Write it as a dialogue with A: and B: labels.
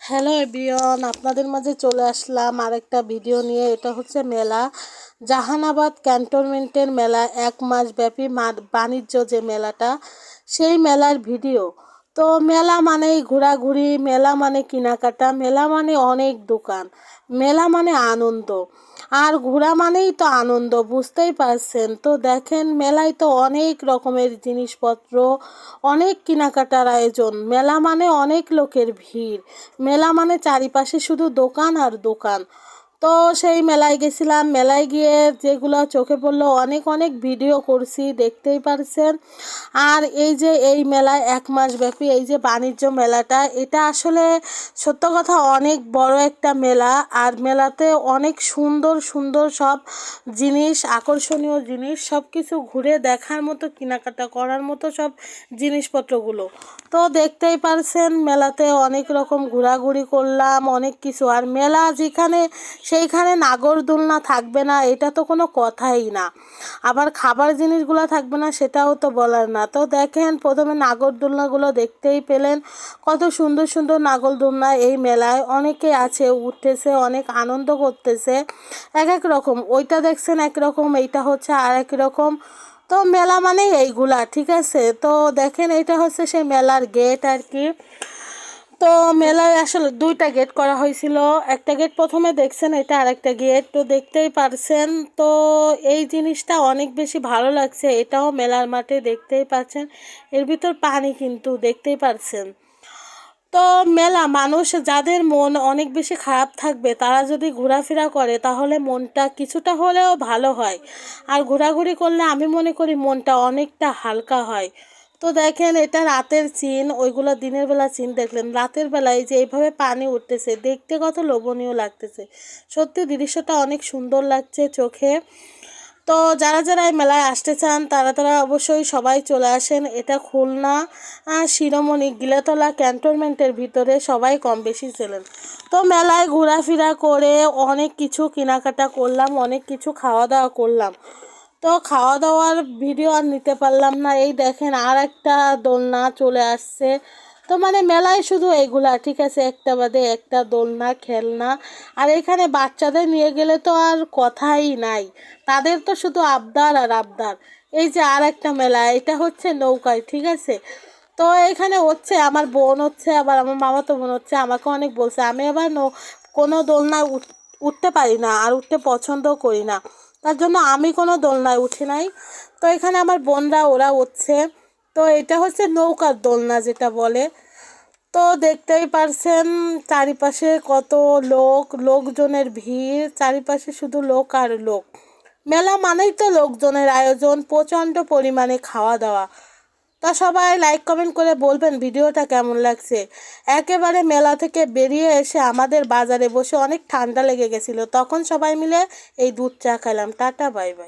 A: Hello everyone, আপনাদের মাঝে চলে আসলাম আরেকটা ভিডিও নিয়ে। এটা হচ্ছে মেলা, জাহানাবাদ ক্যান্টনমেন্টের মেলা। 1 মাস ব্যাপী বাণিজ্য যে মেলাটা, সেই মেলার ভিডিও। তো মেলা মানেই ঘোরাঘুরি, মেলা মানে কেনাকাটা, মেলা মানে অনেক দোকান, মেলা মানে আনন্দ। আর ঘোরা মানেই তো আনন্দ, বুঝতেই পারছেন। তো দেখেন, মেলায় তো অনেক রকমের জিনিসপত্র, অনেক কেনাকাটার আয়োজন। মেলা মানে অনেক লোকের ভিড়, মেলা মানে চারিপাশে শুধু দোকান আর দোকান। তো সেই মেলায় গেছিলাম। মেলায় গিয়ে যেগুলো চোখে পড়লো, অনেক অনেক ভিডিও করছি, দেখতেই পারছেন। আর এই যে এই মেলায় 1 মাস ব্যাপী এই যে বাণিজ্য মেলাটা, এটা আসলে সত্য কথা অনেক বড় একটা মেলা। আর মেলাতে অনেক সুন্দর সুন্দর সব জিনিস, আকর্ষণীয় জিনিস, সব কিছু ঘুরে দেখার মতো, কেনাকাটা করার মতো সব জিনিসপত্রগুলো। তো দেখতেই পারছেন, মেলাতে অনেক রকম ঘোরাঘুরি করলাম, অনেক কিছু। আর মেলা যেখানে, সেইখানে নাগরদোলনা থাকবে না এটা তো কোনো কথাই না। আবার খাবার জিনিসগুলো থাকবে না সেটাও তো বলার না। তো দেখেন, প্রথমে নাগরদোলনাগুলো দেখতেই পেলেন, কত সুন্দর সুন্দর নাগরদোলনা এই মেলায়। অনেকে আছে, উঠতেছে, অনেক আনন্দ করতেছে। এক এক রকম, ওইটা দেখছেন একরকম, এইটা হচ্ছে আর এক রকম। তো মেলা মানেই এইগুলা, ঠিক আছে। তো দেখেন, এটা হচ্ছে সেই মেলার গেট আর কি। তো মেলায় আসলে 2টা গেট করা হয়েছিল। একটা গেট প্রথমে দেখছেন, এটা আরেকটা গেট, তো দেখতেই পারছেন। তো এই জিনিসটা অনেক বেশি ভালো লাগছে। এটাও মেলার মাঠে, দেখতেই পাচ্ছেন। এর ভিতর পানি কিন্তু দেখতেই পারছেন। তো মেলা, মানুষ যাদের মন অনেক বেশি খারাপ থাকবে, তারা যদি ঘোরাফেরা করে তাহলে মনটা কিছুটা হলেও ভালো হয়। আর ঘোরাঘুরি করলে আমি মনে করি মনটা অনেকটা হালকা হয়। তো দেখেন, এটা রাতের সিন, ওইগুলো দিনের বেলা সিন দেখলেন। রাতের বেলায় যে এইভাবে পানি উঠতেছে, দেখতে কত লোভনীয় লাগতেছে। সত্যি দৃশ্যটা অনেক সুন্দর লাগছে চোখে। তো যারা যারা এই মেলায় আসতে চান, তারা তারা অবশ্যই সবাই চলে আসেন। এটা খুলনা শিরোমণি গিলাতলা ক্যান্টনমেন্টের ভিতরে, সবাই কম বেশি ছিলেন। তো মেলায় ঘোরাফেরা করে অনেক কিছু কেনাকাটা করলাম, অনেক কিছু খাওয়া দাওয়া করলাম। তো খাওয়া দাওয়ার ভিডিও আর নিতে পারলাম না। এই দেখেন, আর একটা দোলনা চলে আসছে। তো মানে মেলায় শুধু এইগুলা, ঠিক আছে, একটা বাদে একটা দোলনা, খেলনা। আর এখানে বাচ্চাদের নিয়ে গেলে তো আর কথাই নাই, তাদের তো শুধু আবদার আর আবদার। এই যে আর একটা মেলা, এটা হচ্ছে নৌকায়, ঠিক আছে। তো এখানে হচ্ছে, আমার বোন হচ্ছে, আবার আমার মামাতো বোন হচ্ছে, আমাকে অনেক বলছে। আমি আবার কোনো দোলনায় উঠতে পারি না, আর উঠতে পছন্দও করি না, তার জন্য আমি কোনো দোলনায় উঠি নাই। তো এখানে আমার বোনরা, ওরা উঠছে। তো এটা হচ্ছে নৌকার দোলনা যেটা বলে। তো দেখতেই পারছেন, চারিপাশে কত লোকজনের ভিড়, চারিপাশে শুধু লোক আর লোক। মেলা মানেই তো লোকজনের আয়োজন, প্রচণ্ড পরিমাণে খাওয়া দাওয়া। তা সবাই লাইক কমেন্ট করে বলবেন ভিডিওটা কেমন লাগছে। একেবারে মেলা থেকে বেরিয়ে এসে আমাদের বাজারে বসে অনেক ঠান্ডা লেগে গেছিলো, তখন সবাই মিলে এই দুধ চা খেলাম। Tata, bye bye.